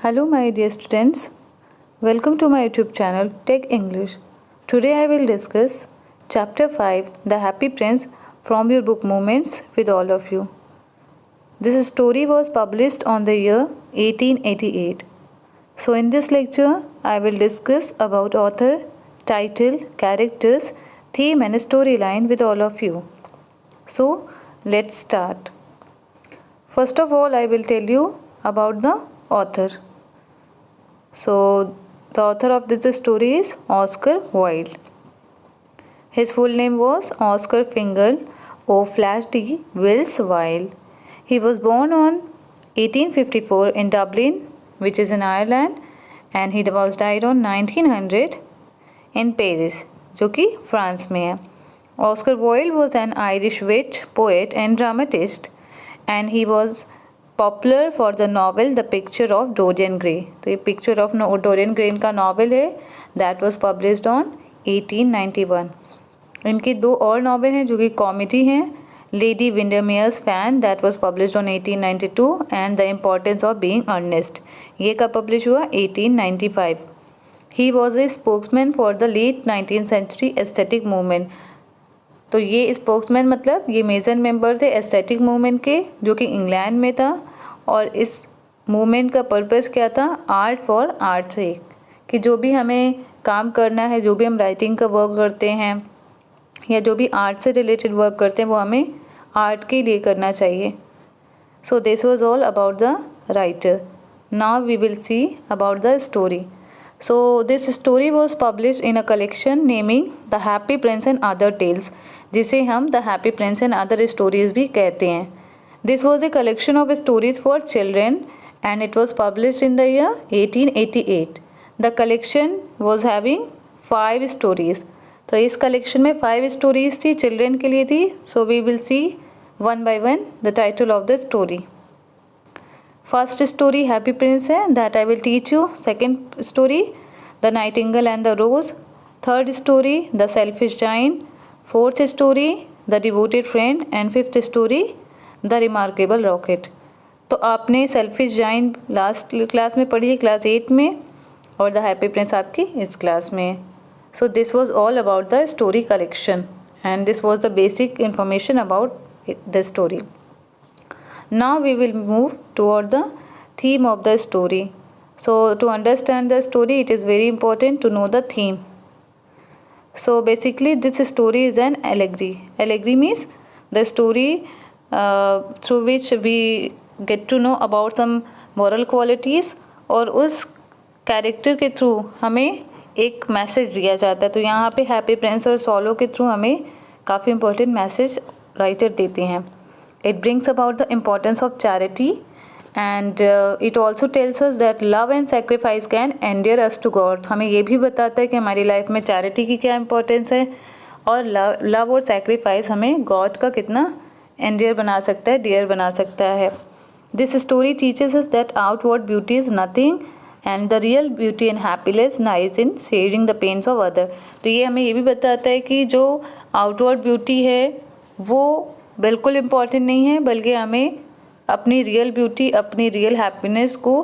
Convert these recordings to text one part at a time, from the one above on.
Hello, my dear students. Welcome to my YouTube channel Tech English. Today I will discuss Chapter 5 The Happy Prince from your book Moments with all of you. This story was published on the year 1888. So, in this lecture, I will discuss about author, title, characters, theme, and storyline with all of you. So, let's start. First of all, I will tell you about the author. So, the author of this story is Oscar Wilde. His full name was Oscar Fingal O'Flaherty Wills Wilde. He was born on 1854 in Dublin, which is in Ireland, and he was died on 1900 in Paris, जो कि France में है. Oscar Wilde was an Irish wit, poet, and dramatist, and he was popular for the novel the picture of Dorian Gray. तो ये picture of Dorian Gray का novel है that was published on 1891. इनकी दो और novel हैं जो कि कॉमेडी हैं. Lady Windermere's fan that was published on 1892 and the importance of being earnest, ये कब पब्लिश हुआ 1895. He was a spokesman for the late 19th century aesthetic movement. तो ये स्पोक्समैन मतलब ये मेजर मेंबर थे एस्थेटिक मूवमेंट के, जो कि इंग्लैंड में था. और इस मूवमेंट का पर्पस क्या था? आर्ट फॉर आर्ट से, कि जो भी हमें काम करना है, जो भी हम राइटिंग का वर्क करते हैं या जो भी आर्ट से रिलेटेड वर्क करते हैं, वो हमें आर्ट के लिए करना चाहिए. So this was all about the writer. Now we will see about the story. So this story was published in a collection naming The Happy Prince and Other Tales, जिसे हम The Happy Prince and Other Stories भी कहते हैं. This was a collection of stories for children and it was published in the year 1888. The collection was having 5 stories. तो इस collection में 5 stories थी, children के लिए थी. So we will see one by one the title of the story. First story happy prince है, that I will teach you. Second story the nightingale and the rose. Third story the selfish giant. Fourth story the devoted friend. And fifth story the remarkable rocket. तो आपने selfish giant last class में पढ़ी है, class 8 में, और the happy Prince आपकी इस class में. So this was all about the story collection and this was the basic information about the story. Now we will move toward the theme of the story. So to understand the story, it is very important to know the theme. So basically this story is an allegory. Allegory means the story through which we get to know about some moral qualities, और उस character के through हमें एक message दिया जाता है. तो यहाँ पे हैप्पी प्रिंस और सॉलो के थ्रू हमें काफ़ी इंपॉर्टेंट मैसेज राइटर देते हैं. It brings about the importance of charity and it also tells us that love and sacrifice can endear us to God. हमें ये भी बताता है कि हमारी लाइफ में चैरिटी की क्या इंपॉर्टेंस है और लव और सैक्रिफाइस हमें गॉड का कितना एंडियर बना सकता है, डियर बना सकता है. This story teaches us that outward beauty is nothing and the real beauty and happiness noise in sharing the pains of other. तो ये हमें ये भी बताता है कि जो आउटवर्ड ब्यूटी है वो बिल्कुल इम्पॉर्टेंट नहीं है, बल्कि हमें अपनी रियल ब्यूटी, अपनी रियल हैप्पीनेस को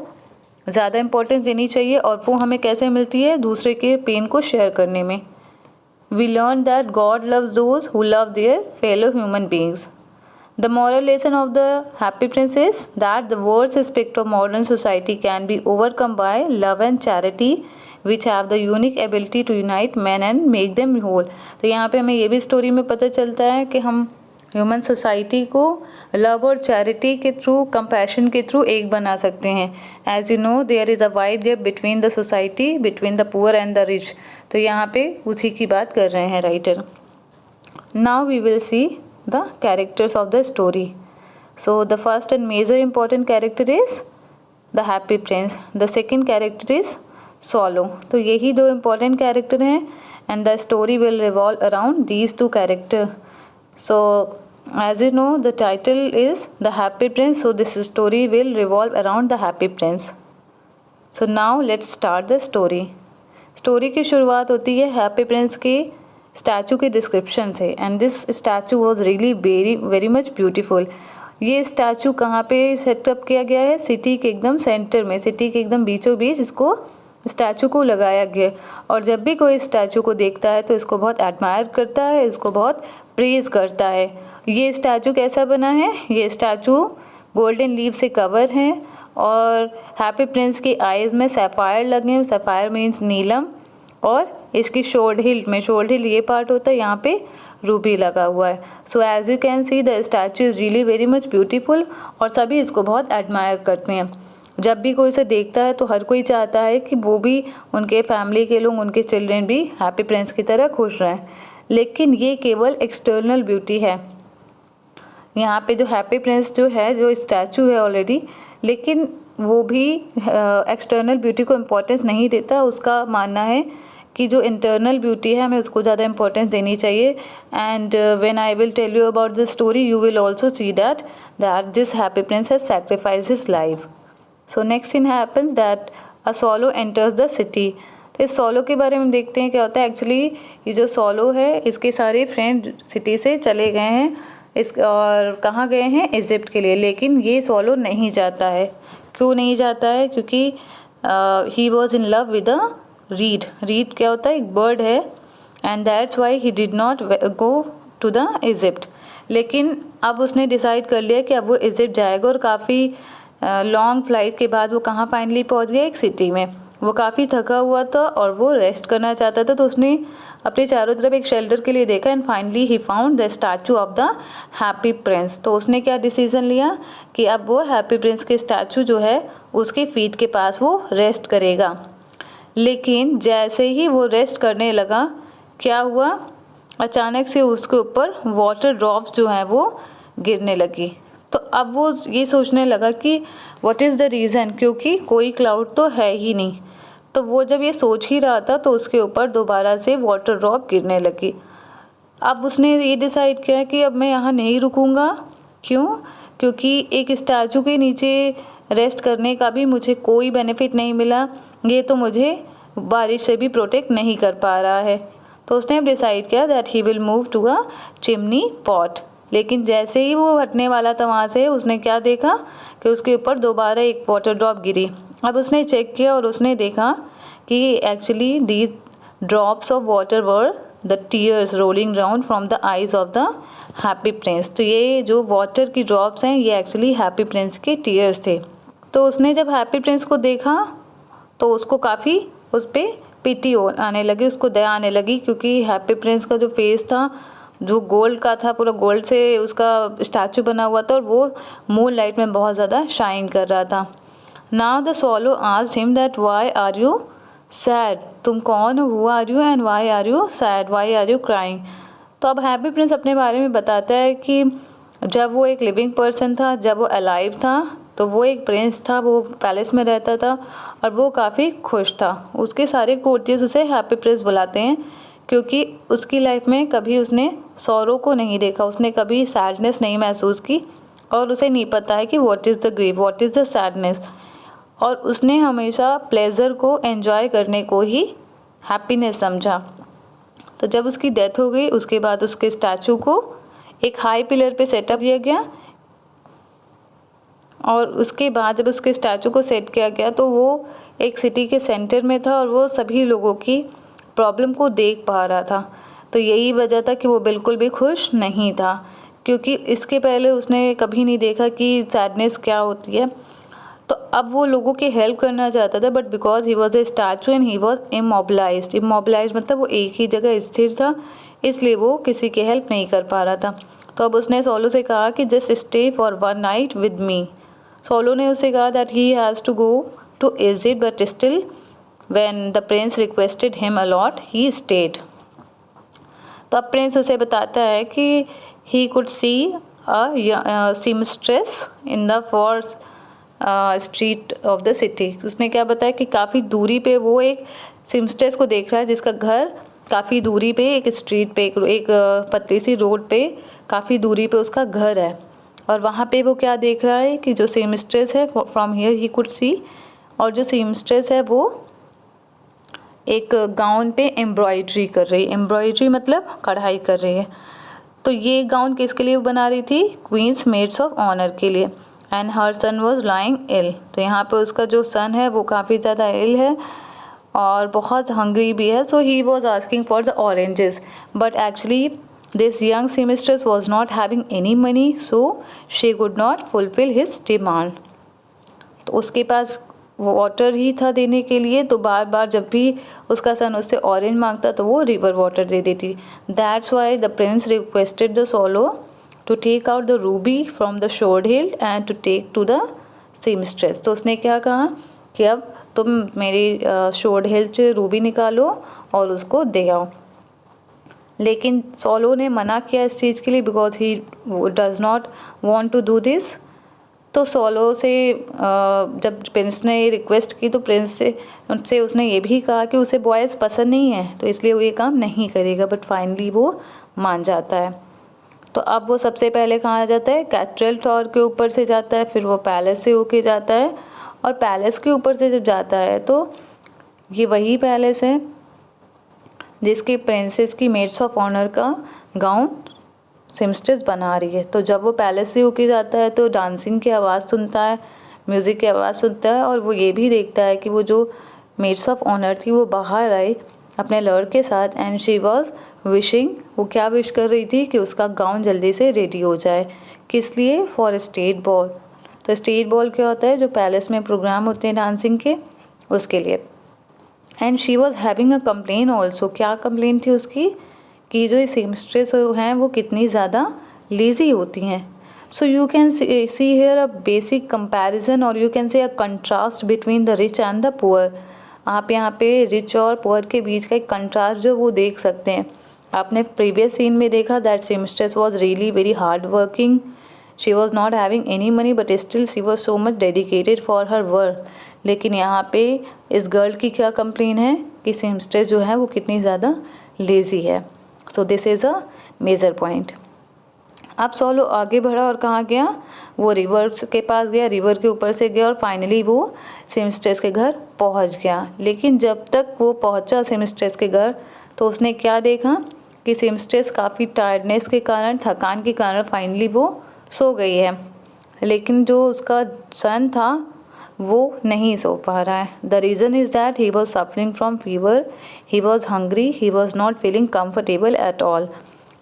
ज़्यादा इम्पोर्टेंस देनी चाहिए. और वो हमें कैसे मिलती है? दूसरे के पेन को शेयर करने में. We learn that God loves those who love their fellow human beings. The moral lesson of the happy prince is that the worst aspect of modern society can be overcome by love and charity which have the unique ability to unite man and make them whole. तो यहाँ पे हमें ये भी story में पता चलता है कि हम ह्यूमन सोसाइटी को लव और चैरिटी के थ्रू, कंपैशन के थ्रू एक बना सकते हैं. As you know there is a wide gap between the society, between the poor and the rich. तो यहाँ पे उसी की बात कर रहे हैं writer. Now we will see the characters of the story. So the first and major important character is the happy prince. The second character is सॉलो. तो यही दो इम्पॉर्टेंट कैरेक्टर हैं and the story will revolve around these two character. So as you know the title is The Happy Prince, so this story will revolve around the Happy Prince. So now let's start the story. Story की शुरुआत होती है happy Prince के statue के description से. And this statue was really very very much beautiful. ये statue कहाँ पे सेटअप किया गया है? सिटी के एकदम सेंटर में, सिटी के एकदम बीचों बीच इसको स्टैचू को लगाया गया। और जब भी कोई स्टैचू को देखता है तो इसको बहुत एडमायर करता है, इसको बहुत प्रेज़ करता है। ये स्टैचू कैसा बना है? ये स्टैचू गोल्डन लीफ से कवर है और हैप्पी प्रिंस की आइज़ में सैफायर लगे हैं। सैफायर मीन्स नीलम। और इसकी शोल्ड हिल ये पार्ट होता है, यहाँ पे रूबी लगा हुआ है। So as you can see the statue is really very much beautiful और सभी इसको बहुत एडमायर करते हैं। जब भी कोई इसे देखता है तो हर कोई चाहता है कि वो भी, उनके फैमिली के लोग, उनके चिल्ड्रन भी हैप्पी प्रिंस की तरह खुश रहें। लेकिन ये केवल एक्सटर्नल ब्यूटी है। यहाँ पे जो हैप्पी प्रिंस जो है, जो स्टैचू है ऑलरेडी, लेकिन वो भी एक्सटर्नल ब्यूटी को इम्पोर्टेंस नहीं देता। उसका मानना है कि जो इंटरनल ब्यूटी है हमें उसको ज़्यादा इंपॉर्टेंस देनी चाहिए। And when I will tell you about the story you will also see that this happy prince has sacrificed his life. So next scene happens that a swallow enters the city. तो इस solo के बारे में देखते हैं क्या होता है। एक्चुअली ये जो सोलो है इसके सारे फ्रेंड सिटी से चले गए हैं और कहाँ गए हैं? इजिप्ट के लिए। लेकिन ये सोलो नहीं जाता है। क्यों नहीं जाता है? क्योंकि he was in love with a reed. Reed क्या होता है? एक बर्ड है। And that's why he did not go to the Egypt. लेकिन अब उसने डिसाइड कर लिया कि अब वो इजिप्ट जाएगा। और काफ़ी लॉन्ग फ्लाइट के बाद वो कहाँ फाइनली पहुँच गया? एक सिटी में। वो काफ़ी थका हुआ था और वो रेस्ट करना चाहता था, तो उसने अपने चारों तरफ एक शेल्टर के लिए देखा। And finally he found the statue of the happy prince. तो उसने क्या डिसीजन लिया कि अब वो हैप्पी प्रिंस के स्टैचू जो है उसके फीट के पास वो रेस्ट करेगा। लेकिन जैसे ही वो रेस्ट करने लगा, क्या हुआ? अचानक से उसके ऊपर वाटर ड्रॉप्स जो हैं वो गिरने लगी। तो अब वो ये सोचने लगा कि व्हाट इज़ द रीज़न, क्योंकि कोई क्लाउड तो है ही नहीं। तो वो जब ये सोच ही रहा था तो उसके ऊपर दोबारा से वाटर ड्रॉप गिरने लगी। अब उसने ये डिसाइड किया कि अब मैं यहाँ नहीं रुकूँगा। क्यों? क्योंकि एक स्टैचू के नीचे रेस्ट करने का भी मुझे कोई बेनिफिट नहीं मिला। ये तो मुझे बारिश से भी प्रोटेक्ट नहीं कर पा रहा है। तो उसने अब डिसाइड किया that he will move to a chimney pot. लेकिन जैसे ही वो हटने वाला था वहाँ से, उसने क्या देखा कि उसके ऊपर दोबारा एक वाटर ड्रॉप गिरी। अब उसने चेक किया और उसने देखा कि actually these drops of water were the tears rolling down from the eyes of the happy prince. तो ये जो वाटर की ड्रॉप्स हैं ये एक्चुअली हैप्पी प्रिंस के टीयर्स थे। तो उसने जब हैप्पी प्रिंस को देखा तो उसको काफ़ी उस पर पिटी आने लगी, उसको दया आने लगी। क्योंकि हैप्पी प्रिंस का जो फेस था, जो गोल्ड का था, पूरा गोल्ड से उसका स्टैचू बना हुआ था और वो मून लाइट में बहुत ज़्यादा शाइन कर रहा था। Now the swallow asked him that why are you sad. तुम कौन हो? Who are you and why are you sad, why are you crying. तो अब हैप्पी प्रिंस अपने बारे में बताता है कि जब वो एक लिविंग पर्सन था, जब वो अलाइव था, तो वो एक प्रिंस था, वो पैलेस में रहता था और वो काफ़ी खुश था। उसके सारे कोर्टियर्स उसे हैप्पी प्रिंस बुलाते हैं क्योंकि उसकी लाइफ में कभी उसने सॉरो को नहीं देखा, उसने कभी सैडनेस नहीं महसूस की और उसे नहीं पता है कि what is the grief, what is the sadness. और उसने हमेशा प्लेजर को एंजॉय करने को ही हैप्पीनेस समझा। तो जब उसकी डेथ हो गई उसके बाद उसके स्टैचू को एक हाई पिलर पे सेटअप किया गया और उसके बाद जब उसके स्टैचू को सेट किया गया तो वो एक सिटी के सेंटर में था और वो सभी लोगों की प्रॉब्लम को देख पा रहा था। तो यही वजह था कि वो बिल्कुल भी खुश नहीं था, क्योंकि इसके पहले उसने कभी नहीं देखा कि सैडनेस क्या होती है। तो अब वो लोगों की हेल्प करना चाहता था, but because he was a statue and he was immobilized. Immobilized मतलब वो एक ही जगह स्थिर था, इसलिए वो किसी की हेल्प नहीं कर पा रहा था। तो अब उसने सोलो से कहा कि just stay for one night with me. Swallow ने उससे कहा that he has to go to Egypt, but still when the prince requested him a lot he stayed। तो अब प्रिंस उसे बताता है कि he could see a seamstress in the far street of the city। उसने क्या बताया कि काफ़ी दूरी पे वो एक सीमस्ट्रेस को देख रहा है जिसका घर काफ़ी दूरी पे एक स्ट्रीट पे एक पतली सी रोड पे काफ़ी दूरी पे उसका घर है। और वहाँ पे वो क्या देख रहा है कि जो सीमस्ट्रेस है from here he could see, और जो सीमस्ट्रेस है वो एक गाउन पे एम्ब्रॉयड्री कर रही है। एम्ब्रॉयड्री मतलब कढ़ाई कर रही है। तो ये गाउन किसके लिए बना रही थी? क्वींस मेड्स ऑफ ऑनर के लिए। And her son was lying ill, तो यहाँ पे उसका जो सन है वो काफ़ी ज़्यादा इल है और बहुत हंग्री भी है। So he was asking for the oranges, but actually this young seamstress was not having any money, so she could not fulfil his demand. तो उसके पास वाटर ही था देने के लिए, तो बार बार जब भी उसका सन उससे ऑरेंज मांगता तो वो रिवर वाटर दे देती। That's why the prince requested the swallow to take out the ruby from the sword hilt and to take to the seamstress. तो उसने क्या कहा कि अब तुम मेरी शोर्ड हिल से रूबी निकालो और उसको दे आओ। लेकिन सोलो ने मना किया इस चीज़ के लिए, because he does not want to do this. तो सोलो से जब प्रिंस ने रिक्वेस्ट की तो प्रिंस से उनसे उसने ये भी कहा कि उसे बॉयज़ पसंद नहीं है, तो इसलिए वो ये काम नहीं करेगा। बट फाइनली वो मान जाता है। तो अब वो सबसे पहले कहाँ जाता है? कैथड्रल टॉवर के ऊपर से जाता है, फिर वो पैलेस से होके जाता है, और पैलेस के ऊपर से जब जाता है तो ये वही पैलेस है जिसकी प्रिंसेस की मेड्स ऑफ ऑनर का गाउन सीमस्ट्रेस बना रही है। तो जब वो पैलेस से होके जाता है तो डांसिंग की आवाज़ सुनता है, म्यूज़िक की आवाज़ सुनता है, और वो ये भी देखता है कि वो जो मेड्स ऑफ ऑनर थी वो बाहर आई अपने लड़के के साथ। एंड शी वॉज विशिंग, वो क्या विश कर रही थी कि उसका गाउन जल्दी से रेडी हो जाए। किस लिए? For state ball. तो स्टेट बॉल क्या होता है? जो पैलेस में प्रोग्राम होते हैं डांसिंग के, उसके लिए। And she was having a complain also. क्या कंप्लेन थी उसकी? कि जो सीमस्ट्रेस हैं वो कितनी ज़्यादा लेज़ी होती हैं। So you can see here a basic comparison, और you can say a contrast between the rich and the poor. आप यहाँ पे रिच और पुअर के बीच का एक कंट्रास्ट जो वो देख सकते हैं। आपने प्रीवियस सीन में देखा that seamstress was really very hard working, she was not having any money, but still she was so much dedicated for her work. लेकिन यहाँ पे इस गर्ल की क्या कंप्लेन है कि सीमस्ट्रेस जो है वो कितनी ज़्यादा लेज़ी है। So this is a major point. अब सोलो आगे बढ़ा और कहाँ गया? वो रिवर के पास गया, रिवर के ऊपर से गया और फाइनली वो सीमस्ट्रेस के घर पहुँच गया। लेकिन जब तक वो पहुँचा सीमस्ट्रेस के घर तो उसने क्या देखा कि सीमस्ट्रेस काफ़ी टायर्डनेस के कारण, थकान के कारण फाइनली वो सो गई है। लेकिन जो उसका सन था वो नहीं सो पा रहा है। The reason is that he was suffering from fever, he was hungry, he was not feeling comfortable at all.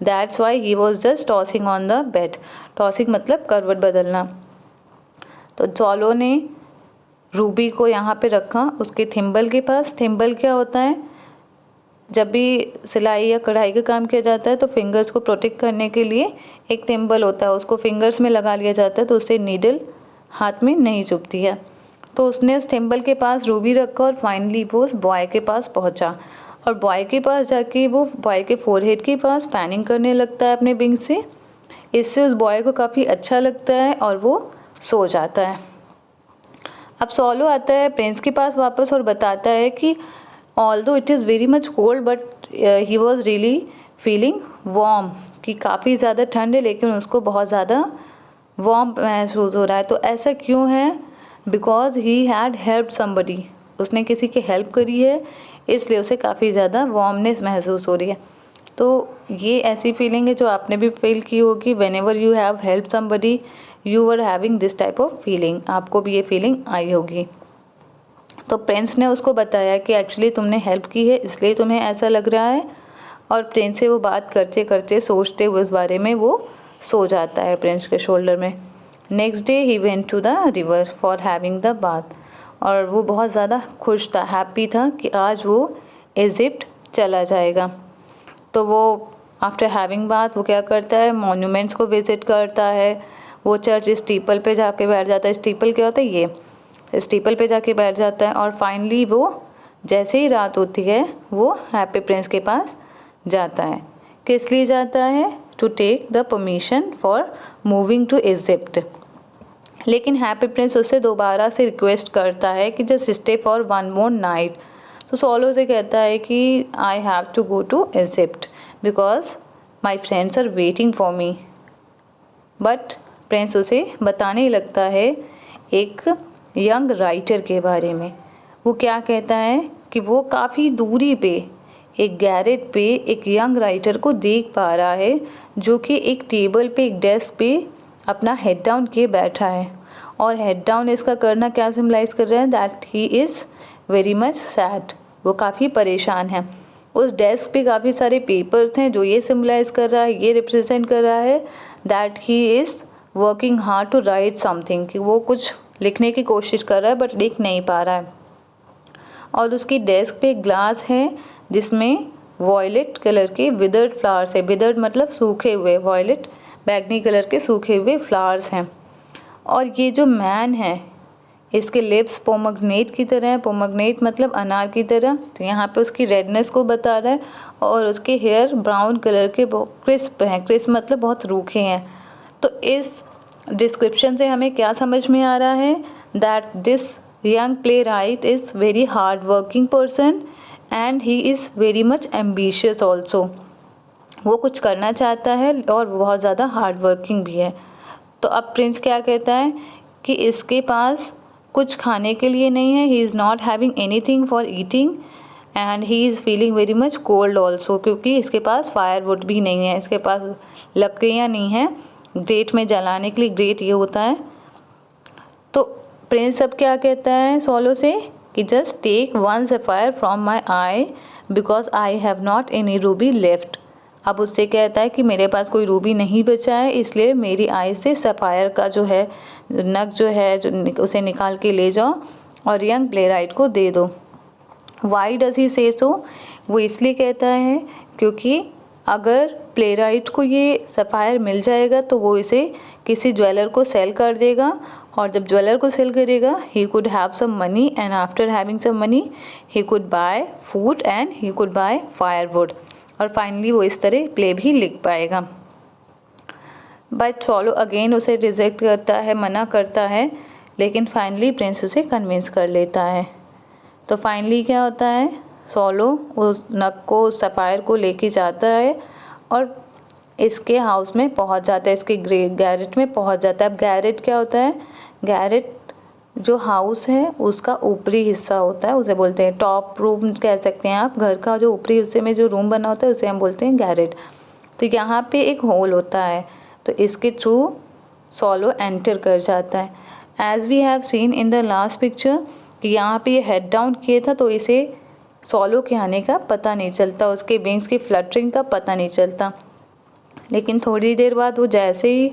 That's why he was just tossing on the bed. Tossing मतलब करवट बदलना। तो सोलो ने रूबी को यहाँ पे रखा उसके थिम्बल के पास। थिम्बल क्या होता है? जब भी सिलाई या कढ़ाई का काम किया जाता है तो फिंगर्स को प्रोटेक्ट करने के लिए एक थिम्बल होता है, उसको फिंगर्स में लगा लिया जाता है तो उससे नीडल हाथ में नहीं चुभती है। तो उसने उस थिम्बल के पास रूबी रखा और फाइनली वो उस बॉय के पास पहुंचा, और बॉय के पास जाके वो बॉय के फोरहेड के पास फैनिंग करने लगता है अपने विंग से। इससे उस बॉय को काफ़ी अच्छा लगता है और वो सो जाता है। अब सोलो आता है प्रिंस के पास वापस और बताता है कि although it is very much cold but he was really feeling warm, कि काफ़ी ज़्यादा ठंड है लेकिन उसको बहुत ज़्यादा वार्म महसूस हो रहा है। तो ऐसा क्यों है? Because he had help somebody, उसने किसी की हेल्प करी है इसलिए उसे काफ़ी ज़्यादा वार्मनेस महसूस हो रही है। तो ये ऐसी फीलिंग है जो आपने भी फील की होगी। Whenever you have help somebody you are having this type of feeling, आपको भी ये फीलिंग आई होगी। तो प्रिंस ने उसको बताया कि एक्चुअली तुमने हेल्प की है इसलिए तुम्हें ऐसा लग रहा है, और प्रिंस से वो बात करते करते सोचते हुए उस बारे में वो सो जाता है प्रिंस के शोल्डर में। Next day he went to the river for having the bath, और वो बहुत ज़्यादा खुश था, हैप्पी था कि आज वो इजिप्ट चला जाएगा। तो वो आफ्टर हैविंग बाथ वो क्या करता है? मॉन्यूमेंट्स को विज़िट करता है, वो चर्च स्टीपल पे जाके बैठ जाता है। स्टीपल क्या होता है? ये स्टीपल पे जाके बैठ जाता है, और फाइनली वो जैसे ही रात होती है वो हैप्पी प्रिंस के पास जाता है। किस लिए जाता है? To take the permission for moving to Egypt. लेकिन हैप्पी प्रिंस उससे दोबारा से रिक्वेस्ट करता है कि just stay for one more night. तो सोलो से कहता है कि I have to go to Egypt because my friends are waiting for me. But prince उसे बताने लगता है एक यंग राइटर के बारे में। वो क्या कहता है कि वो काफ़ी दूरी पे एक गैरेट पे एक यंग राइटर को देख पा रहा है जो कि एक टेबल पे एक डेस्क पे अपना हेड डाउन किए बैठा है। और हेड डाउन इसका करना क्या सिम्बलाइज कर रहा है, that he is very much sad, वो काफ़ी परेशान है। उस डेस्क पे काफ़ी सारे पेपर्स हैं जो ये सिम्बलाइज कर रहा है, ये रिप्रेजेंट कर रहा है that he is working hard to write something, कि वो कुछ लिखने की कोशिश कर रहा है बट लिख नहीं पा रहा है। और उसकी डेस्क पे एक ग्लास है जिसमें वॉयलेट कलर के विदर्ड फ्लावर्स है। विदर्ड मतलब सूखे हुए, वॉयलेट बैगनी कलर के सूखे हुए फ्लावर्स हैं। और ये जो मैन है इसके लिप्स पोमग्रेनेट की तरह है, पोमग्रेनेट मतलब अनार की तरह, तो यहाँ पे उसकी रेडनेस को बता रहा है। और उसके हेयर ब्राउन कलर के क्रिस्प हैं, क्रिस्प मतलब बहुत रूखे हैं। तो इस डिस्क्रिप्शन से हमें क्या समझ में आ रहा है, that this young play right is very hard working person and he is very much ambitious also. वो कुछ करना चाहता है और बहुत ज़्यादा हार्ड वर्किंग भी है। तो अब प्रिंस क्या कहता है कि इसके पास कुछ खाने के लिए नहीं है, he is not having anything for eating and he is feeling very much cold also, क्योंकि इसके पास फायरवुड भी नहीं है, इसके पास लकड़ियाँ नहीं हैं ग्रेट में जलाने के लिए, ग्रेट ये होता है। तो प्रिंस अब क्या कहता है सॉलो से कि just take one sapphire from my eye because I have not any ruby left. अब उससे कहता है कि मेरे पास कोई रूबी नहीं बचा है, इसलिए मेरी आई से सफ़ायर का जो है नग जो है जो उसे निकाल के ले जाओ और यंग प्ले राइट को दे दो। वाई डज ही से सो, वो इसलिए कहता है क्योंकि अगर प्ले राइट को ये सफ़ायर मिल जाएगा तो वो इसे किसी ज्वेलर को सेल कर देगा, और जब ज्वेलर को सेल करेगा he could have some money and after having some money he could buy food and he could buy firewood, और फाइनली वो इस तरह प्ले भी लिख पाएगा। बट सॉलो अगेन उसे रिजेक्ट करता है, मना करता है, लेकिन फाइनली प्रिंस उसे कन्विंस कर लेता है। तो फाइनली क्या होता है, सॉलो उस नग को, उस सफ़ायर को लेके जाता है और इसके हाउस में पहुंच जाता है, इसके गैरेट में पहुंच जाता है। अब गैरेट क्या होता है, गैरेट जो हाउस है उसका ऊपरी हिस्सा होता है, उसे बोलते हैं टॉप रूम कह सकते हैं आप। घर का जो ऊपरी हिस्से में जो रूम बना होता है उसे हम बोलते हैं गैरेट। तो यहाँ पे एक होल होता है, तो इसके थ्रू सॉलो एंटर कर जाता है। As we have seen in the last picture कि यहाँ पे ये हेड डाउन किए था तो इसे सॉलो के आने का पता नहीं चलता, उसके विंग्स की फ्लटरिंग का पता नहीं चलता। लेकिन थोड़ी देर बाद वो जैसे ही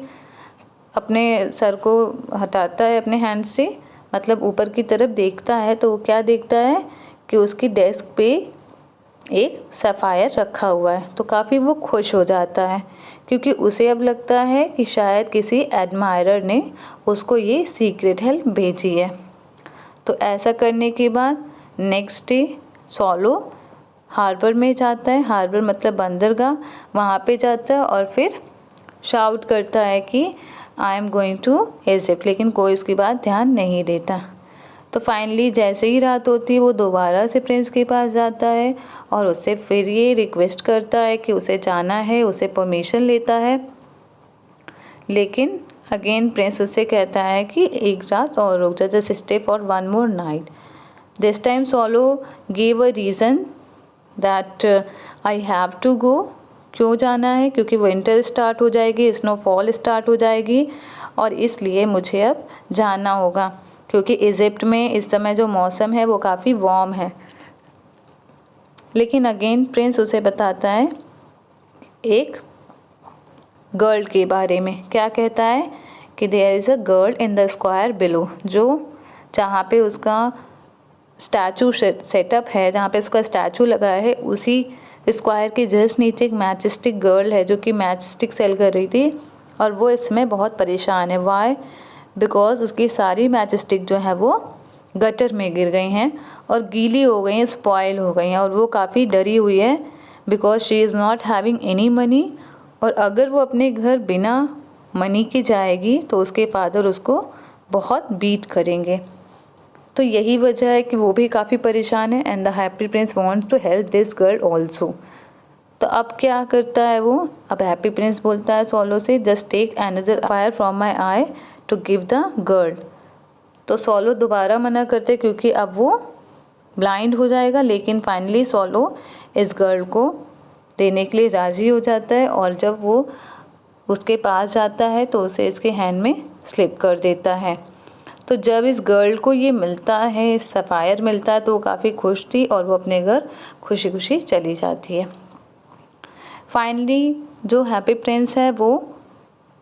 अपने सर को हटाता है अपने हैंड से, मतलब ऊपर की तरफ देखता है, तो वो क्या देखता है कि उसकी डेस्क पे एक सफ़ायर रखा हुआ है। तो काफ़ी वो खुश हो जाता है क्योंकि उसे अब लगता है कि शायद किसी एडमायरर ने उसको ये सीक्रेट हेल्प भेजी है। तो ऐसा करने के बाद नेक्स्ट डे सॉलो हार्बर में जाता है, हार्बर मतलब बंदरगाह, वहाँ पे जाता है और फिर शाउट करता है कि I am going to Egypt, लेकिन कोई उसकी बात ध्यान नहीं देता। तो फाइनली जैसे ही रात होती है वो दोबारा से प्रिंस के पास जाता है और उससे फिर ये रिक्वेस्ट करता है कि उसे जाना है, उसे परमिशन लेता है। लेकिन अगेन प्रिंस उससे कहता है कि एक रात और रुक जा, just stay for one more night. This time swallow give a reason that I have to go. क्यों जाना है, क्योंकि विंटर स्टार्ट हो जाएगी, स्नोफॉल स्टार्ट हो जाएगी और इसलिए मुझे अब जाना होगा, क्योंकि इजिप्ट में इस समय जो मौसम है वो काफ़ी वार्म है। लेकिन अगेन प्रिंस उसे बताता है एक गर्ल के बारे में। क्या कहता है कि there is a girl in the square below, जो जहाँ पे उसका स्टैचू सेटअप है, जहाँ पे उसका स्टैचू लगा है, उसी स्क्वायर के जस्ट नीचे एक मैचस्टिक गर्ल है जो कि मैचस्टिक सेल कर रही थी और वो इसमें बहुत परेशान है। वाई, बिकॉज उसकी सारी मैचस्टिक जो है वो गटर में गिर गई हैं और गीली हो गई हैं, स्पॉइल हो गई हैं, और वो काफ़ी डरी हुई है because she is not having any money. और अगर वो अपने घर बिना मनी के जाएगी तो उसके फादर उसको बहुत बीट करेंगे। तो यही वजह है कि वो भी काफ़ी परेशान है and the happy prince wants to help this girl also. तो अब क्या करता है वो, अब हैप्पी प्रिंस बोलता है सॉलो से just take another sapphire from my eye to give the girl. तो सॉलो दोबारा मना करते क्योंकि अब वो ब्लाइंड हो जाएगा, लेकिन फाइनली सॉलो इस गर्ल को देने के लिए राज़ी हो जाता है और जब वो उसके पास जाता है तो उसे इसके हैंड में स्लिप कर देता है। तो जब इस गर्ल को ये मिलता है, सफ़ायर मिलता है, तो वो काफ़ी खुश थी और वो अपने घर खुशी खुशी चली जाती है। फाइनली जो हैप्पी प्रिंस है वो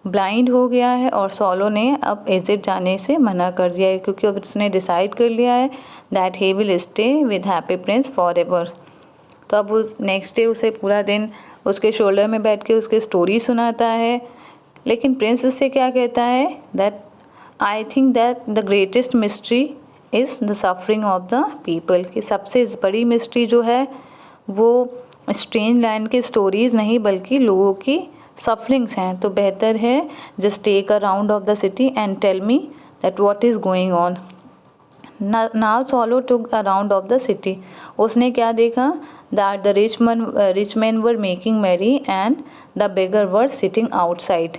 ब्लाइंड हो गया है और सॉलो ने अब इजिप्ट जाने से मना कर दिया है, क्योंकि अब उसने डिसाइड कर लिया है that he will stay with happy Prince for ever. तो अब उस नेक्स्ट डे उसे पूरा दिन उसके शोल्डर में बैठ के उसकी स्टोरी सुनाता है। लेकिन प्रिंस उससे क्या कहता है that I think that the greatest mystery is the suffering of the people, कि सबसे बड़ी मिस्ट्री जो है वो स्ट्रेंज लैंड की स्टोरीज़ नहीं बल्कि लोगों की सफरिंग्स हैं। तो बेहतर है just take a round of the city and tell me that what is going on. Now swallow took a round of the city. उसने क्या देखा that the rich man were making merry and the beggar were sitting outside.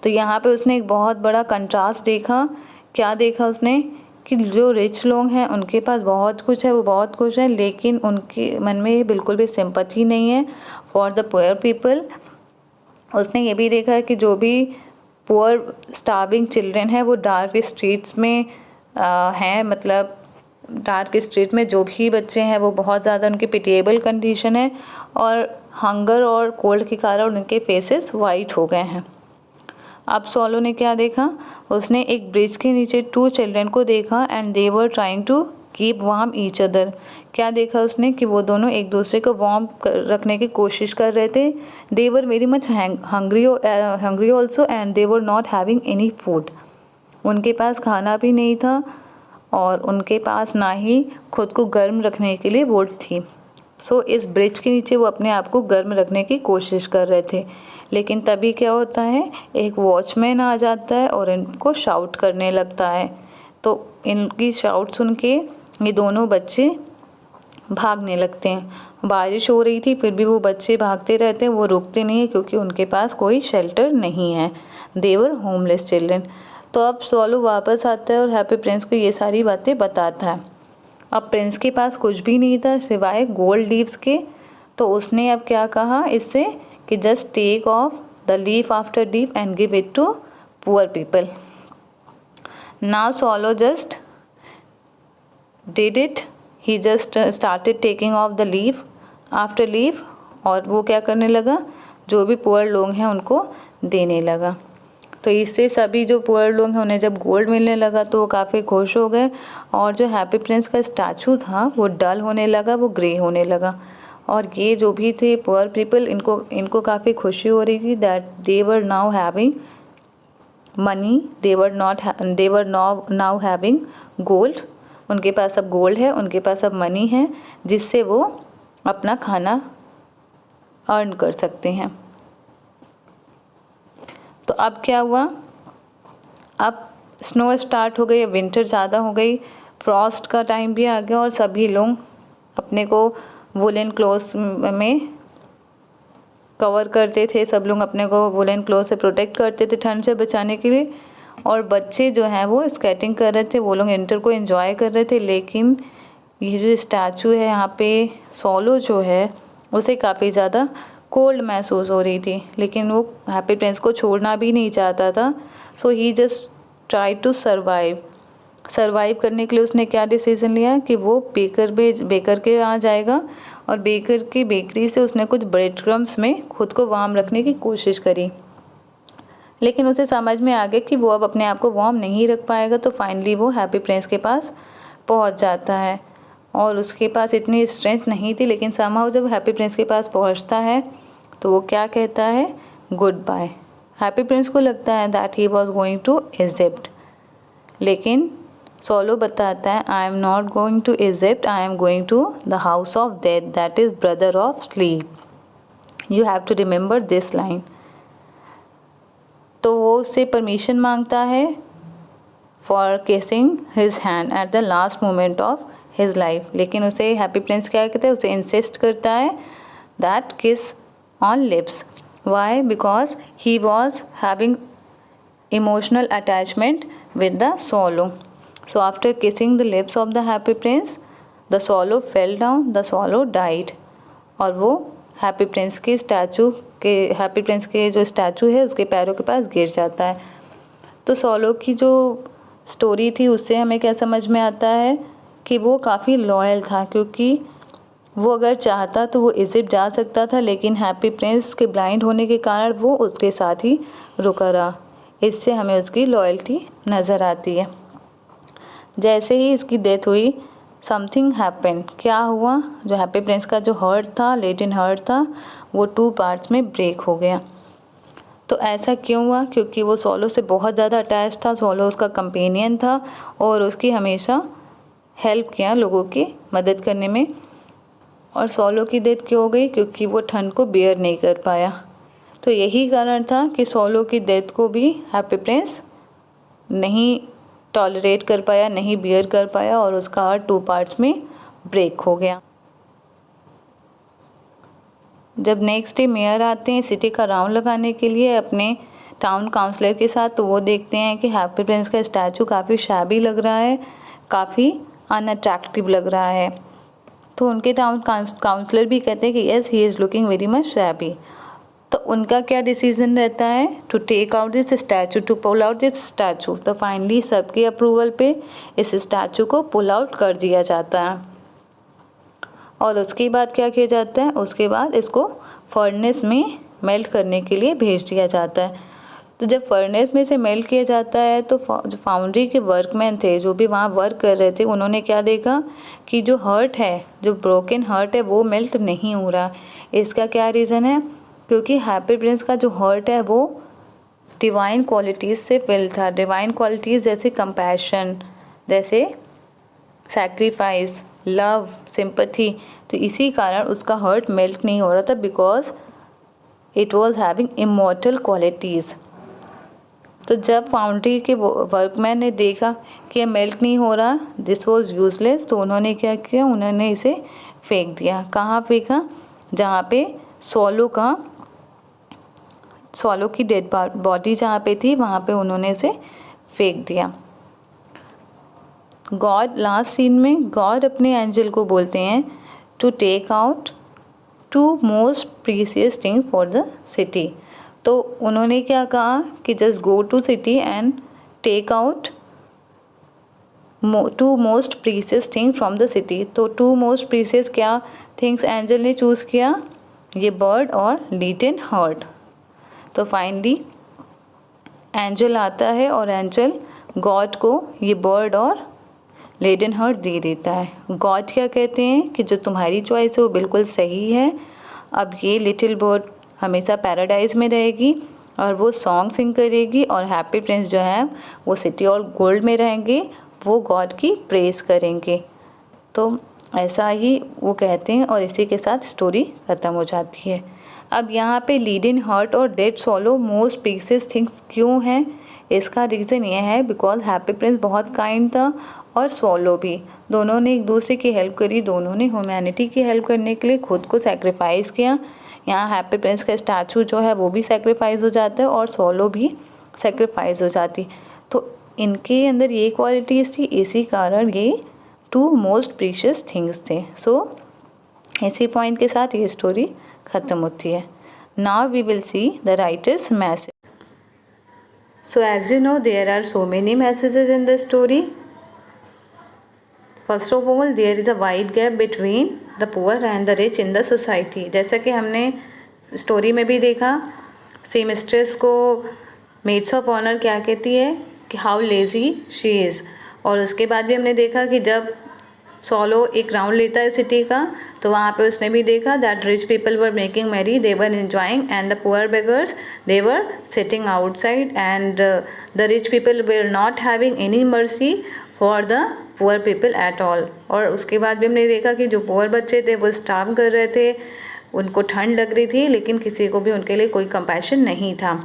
तो यहाँ पे उसने एक बहुत बड़ा कंट्रास्ट देखा। क्या देखा उसने कि जो रिच लोग हैं उनके पास बहुत कुछ है, वो बहुत खुश हैं, लेकिन उनके मन में बिल्कुल भी सिंपैथी नहीं है फॉर द पुअर पीपल। उसने ये भी देखा कि जो भी पुअर स्टार्विंग चिल्ड्रन है वो डार्क स्ट्रीट्स में हैं, मतलब डार्क स्ट्रीट में जो भी बच्चे हैं वो बहुत ज़्यादा उनकी पिटिएबल कंडीशन है और हंगर और कोल्ड के कारण उनके फेसेस वाइट हो गए हैं। अब सॉलो ने क्या देखा, उसने एक ब्रिज के नीचे 2 चिल्ड्रन को देखा and they were trying to keep warm each other. क्या देखा उसने कि वो दोनों एक दूसरे को वार्म रखने की कोशिश कर रहे थे। They were very much hungry also and they were not having any food. उनके पास खाना भी नहीं था और उनके पास ना ही खुद को गर्म रखने के लिए वुड थी। सो इस ब्रिज के नीचे वो अपने आप को गर्म रखने की कोशिश कर रहे थे। लेकिन तभी क्या होता है, एक वॉचमैन आ जाता है और इनको शाउट करने लगता है। तो इनकी शाउट सुन के ये दोनों बच्चे भागने लगते हैं। बारिश हो रही थी फिर भी वो बच्चे भागते रहते हैं, वो रुकते नहीं हैं क्योंकि उनके पास कोई शेल्टर नहीं है। देवर होमलेस चिल्ड्रन। तो अब सॉलो वापस आता है और हैप्पी प्रिंस को ये सारी बातें बताता है। अब प्रिंस के पास कुछ भी नहीं था सिवाय गोल्ड लीव्स के। तो उसने अब क्या कहा इससे कि just take off the leaf after leaf and give it to poor people. Now swallow just did it, he just started taking off the leaf after leaf, और वो क्या करने लगा, जो भी पुअर लोग हैं उनको देने लगा। तो इससे सभी जो पुअर लोग हैं उन्हें जब गोल्ड मिलने लगा तो वो काफ़ी खुश हो गए और जो हैप्पी प्रिंस का स्टैचू था वो डल होने लगा, वो ग्रे होने लगा। और ये जो भी थे पुअर पीपल इनको काफ़ी खुशी हो रही थी that they were now having money, they were now having gold. उनके पास अब गोल्ड है, उनके पास अब मनी है जिससे वो अपना खाना अर्न कर सकते हैं। तो अब क्या हुआ, अब स्नो स्टार्ट हो गई, विंटर ज़्यादा हो गई, फ्रॉस्ट का टाइम भी आ गया और सभी लोग अपने को वुलन क्लोथ्स में कवर करते थे। सब लोग अपने को वुलन क्लोथ से प्रोटेक्ट करते थे ठंड से बचाने के लिए। और बच्चे जो हैं वो स्केटिंग कर रहे थे, वो लोग विंटर को एंजॉय कर रहे थे। लेकिन ये जो स्टैचू है यहाँ पे सॉलो जो है उसे काफ़ी ज़्यादा कोल्ड महसूस हो रही थी, लेकिन वो हैप्पी प्रिंस को छोड़ना भी नहीं चाहता था। सो ही जस्ट ट्राई टू सर्वाइव करने के लिए उसने क्या डिसीज़न लिया कि वो बेकर के यहाँ जाएगा और बेकर की बेकरी से उसने कुछ ब्रेड क्रम्स में खुद को वार्म रखने की कोशिश करी। लेकिन उसे समझ में आ गया कि वो अब अपने आप को वार्म नहीं रख पाएगा। तो फाइनली वो हैप्पी प्रिंस के पास पहुंच जाता है और उसके पास इतनी स्ट्रेंथ नहीं थी, लेकिन समहाउ जब हैप्पी प्रिंस के पास पहुंचता है तो वो क्या कहता है, गुड बाय। हैप्पी प्रिंस को लगता है that he was going to Egypt, लेकिन सॉलो बताता है I am not going to Egypt, I am going to the house of death that is brother of sleep, you have to remember this line. तो वो उससे permission मांगता है for kissing his hand at the last moment of his life. लेकिन उसे happy Prince क्या कहते हैं, उसे इंसिस्ट करता है that kiss on lips. Why? Because he was having emotional attachment with the Solo. So after kissing the lips of the happy prince, the swallow fell down, the swallow died। और वो happy Prince के जो statue है उसके पैरों के पास गिर जाता है। तो सॉलो की जो स्टोरी थी उससे हमें क्या समझ में आता है कि वो काफ़ी लॉयल था, क्योंकि वो अगर चाहता तो वो इजिप्ट जा सकता था, लेकिन हैप्पी प्रिंस के ब्लाइंड होने के कारण वो उसके साथ ही रुका रहा। इससे हमें उसकी लॉयल्टी नज़र आती है। जैसे ही इसकी डेथ हुई, समथिंग हैपन, क्या हुआ, जो हैप्पी प्रिंस का जो हार्ट था, लेटिन हार्ट था, वो 2 पार्ट्स में ब्रेक हो गया। तो ऐसा क्यों हुआ? क्योंकि वो सॉलो से बहुत ज़्यादा अटैच था। सॉलो उसका कंपेनियन था और उसकी हमेशा हेल्प किया लोगों की मदद करने में। और सॉलो की डेथ क्यों हो गई? क्योंकि वो ठंड को बेयर नहीं कर पाया। तो यही कारण था कि सॉलो की डेथ को भी हैप्पी प्रिंस नहीं टॉलरेट कर पाया, नहीं बियर कर पाया और उसका हार्ट 2 पार्ट्स में ब्रेक हो गया। जब नेक्स्ट डे मेयर आते हैं सिटी का राउंड लगाने के लिए अपने टाउन काउंसलर के साथ, तो वो देखते हैं कि हैप्पी प्रिंस का स्टैचू काफ़ी शैबी लग रहा है, काफ़ी अनअट्रैक्टिव लग रहा है। तो उनके टाउन काउंसलर भी कहते हैं कि yes he is looking very much shabby. तो उनका क्या डिसीजन रहता है? To take out this statue, to pull out this statue. तो फाइनली सबके अप्रूवल पे इस स्टैचू को पुल आउट कर दिया जाता है। और उसके बाद क्या किया जाता है? उसके बाद इसको फर्नेस में मेल्ट करने के लिए भेज दिया जाता है। तो जब फर्नेस में से मेल्ट किया जाता है तो जो फाउंड्री के वर्कमैन थे, जो भी वहाँ वर्क कर रहे थे, उन्होंने क्या देखा कि जो हर्ट है, जो ब्रोकन हर्ट है, वो मेल्ट नहीं हो रहा। इसका क्या रीज़न है? क्योंकि हैप्पी प्रिंस का जो हर्ट है वो डिवाइन क्वालिटीज़ से फिल्ड था। डिवाइन क्वालिटीज़ जैसे कंपैशन, जैसे सैक्रिफाइस, लव, सिंपैथी। तो इसी कारण उसका हर्ट मेल्ट नहीं हो रहा था, because it was having immortal qualities. तो जब फाउंड्री के वर्कमैन ने देखा कि ये मेल्ट नहीं हो रहा, दिस वॉज यूजलेस, तो उन्होंने क्या किया? उन्होंने इसे फेंक दिया। कहाँ फेंका? जहाँ पे सॉलो की डेड बॉडी जहाँ पे थी वहाँ पे उन्होंने इसे फेंक दिया। गॉड, लास्ट सीन में गॉड अपने एंजल को बोलते हैं to take out 2 most precious thing for the city. तो उन्होंने क्या कहा कि just go to city and take out 2 most precious thing from the city. तो 2 मोस्ट प्रीसियस क्या थिंग्स एंजल ने चूज़ किया? ये बर्ड और लेटिन हार्ट। तो फाइनली एंजल आता है और एंजल गॉड को ये बर्ड और लेटिन हार्ट दे देता है। गॉड क्या कहते हैं कि जो तुम्हारी चॉइस है वो बिल्कुल सही है। अब ये लिटिल बर्ड हमेशा पैराडाइज में रहेगी और वो सॉन्ग सिंग करेगी, और हैप्पी प्रिंस जो है वो सिटी और गोल्ड में रहेंगे, वो गॉड की प्रेज करेंगे। तो ऐसा ही वो कहते हैं और इसी के साथ स्टोरी ख़त्म हो जाती है। अब यहाँ पे लीडिन हार्ट और डेड सॉलो मोस्ट प्रीसियस थिंग्स क्यों हैं? इसका रीज़न ये है बिकॉज हैप्पी प्रिंस बहुत काइंड था और सॉलो भी। दोनों ने एक दूसरे की हेल्प करी, दोनों ने ह्यूमैनिटी की हेल्प करने के लिए खुद को सेक्रीफाइस किया। यहाँ हैप्पी प्रिंस का स्टैचू जो है वो भी सेक्रीफाइस हो जाता है और सॉलो भी सेक्रीफाइस हो जाती। तो इनके अंदर ये क्वालिटीज़ थी, इसी कारण ये 2 मोस्ट प्रीशियस थिंग्स थे। सो इसी पॉइंट के साथ ये स्टोरी ख़त्म होती है। Now we will see the writer's message. So as you know there are so many messages in the story. First of all there is a wide gap between the poor and the rich in the society. जैसा कि हमने story में भी देखा, सीमिस्ट्रेस को maids of honour क्या कहती है कि हाउ लेज़ी शी इज़। और उसके बाद भी हमने देखा कि जब सॉलो एक राउंड लेता है सिटी का, तो वहाँ पे उसने भी देखा that rich people were making merry, they were enjoying, and the poor beggars they were sitting outside, and the rich people were not having any mercy for the poor people at all. और उसके बाद भी हमने देखा कि जो poor बच्चे थे वो स्टार्व कर रहे थे, उनको ठंड लग रही थी, लेकिन किसी को भी उनके लिए कोई कंपैशन नहीं था।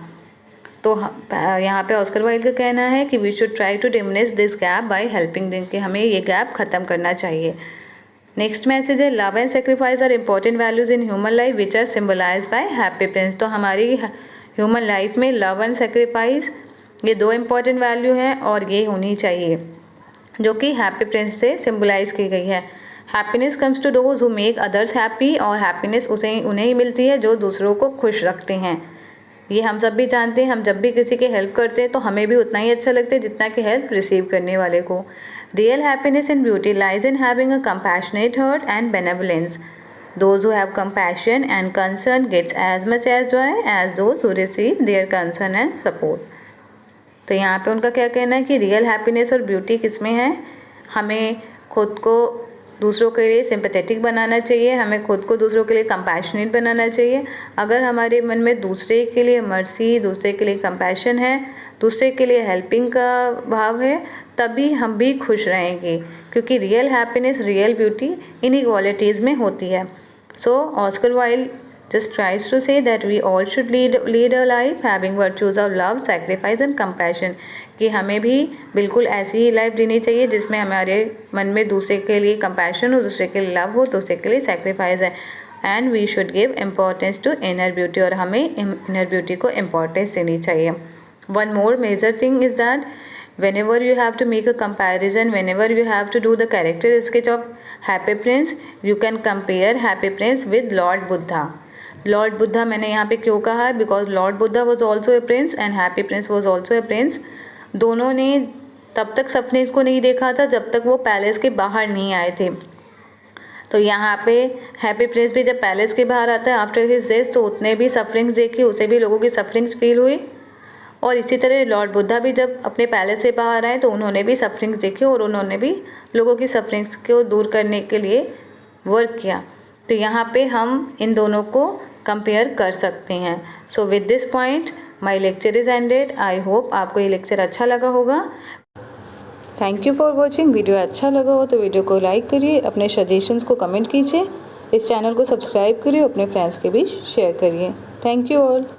तो यहाँ पे ऑस्कर वाइल्ड का कहना है कि we should try to diminish this gap by helping them, कि हमें ये गैप ख़त्म करना चाहिए। नेक्स्ट मैसेज है love and sacrifice are important values in human life which are symbolise by happy prince. तो हमारी ह्यूमन लाइफ में लव एंड सेक्रीफाइस ये 2 इम्पॉर्टेंट वैल्यू हैं और ये होनी चाहिए, जो कि हैप्पी प्रिंस से सिम्बलाइज की गई है। Happiness comes to those who make others happy, और हैप्पीनेस उन्हें ही मिलती है जो दूसरों को खुश रखते हैं। ये हम सब भी जानते हैं, हम जब भी किसी की हेल्प करते हैं तो हमें भी उतना ही अच्छा लगता है जितना कि हेल्प रिसीव करने वाले को। Real happiness and beauty lies in having a compassionate heart and benevolence. Those who have compassion and concern gets as much as joy as those who receive their concern and support. तो यहाँ पे उनका क्या कहना है कि real happiness और beauty किस में है? हमें खुद को दूसरों के लिए सिंपैथेटिक बनाना चाहिए, हमें खुद को दूसरों के लिए कंपैशनेट बनाना चाहिए। अगर हमारे मन में दूसरे के लिए मर्सी, दूसरे के लिए कंपैशन है, दूसरे के लिए हेल्पिंग का भाव है, तभी हम भी खुश रहेंगे, क्योंकि रियल हैप्पीनेस, रियल ब्यूटी इन्हीं क्वालिटीज़ में होती है। So Oscar Wilde just tries to say that we all should lead a life having virtues of love, sacrifice and compassion, कि हमें भी बिल्कुल ऐसी ही लाइफ जीनी चाहिए जिसमें हमारे मन में दूसरे के लिए कंपैशन हो, दूसरे के लिए लव हो, दूसरे के लिए सेक्रीफाइस है। And we should give importance to inner beauty, और हमें इनर ब्यूटी को इम्पोर्टेंस देनी चाहिए। One more major thing is that whenever you have to make a comparison, whenever you have to do the character sketch of Happy Prince, you can compare Happy Prince with Lord Buddha. Lord Buddha मैंने यहाँ पे क्यों कहा है? Because Lord Buddha was also a prince and Happy Prince was also a prince. दोनों ने तब तक सपने को नहीं देखा था जब तक वो पैलेस के बाहर नहीं आए थे। तो यहाँ पे हैप्पी प्रिंस भी जब पैलेस के बाहर आता है आफ्टर हिज डेथ, तो उसने भी सफरिंग्स देखी, उसे भी लोगों की सफरिंग्स फील हुई। और इसी तरह लॉर्ड बुद्धा भी जब अपने पैलेस से बाहर आए तो उन्होंने भी सफरिंग्स देखी और उन्होंने भी लोगों की सफरिंग्स को दूर करने के लिए वर्क किया। तो यहाँ पे हम इन दोनों को कंपेयर कर सकते हैं। So with this point my lecture is ended. I hope आपको ये लेक्चर अच्छा लगा होगा। Thank you for watching. Video अच्छा लगा हो तो वीडियो को लाइक करिए, अपने सजेशंस को कमेंट कीजिए, इस चैनल को सब्सक्राइब करिए, अपने फ्रेंड्स के बीच शेयर करिए। Thank you all.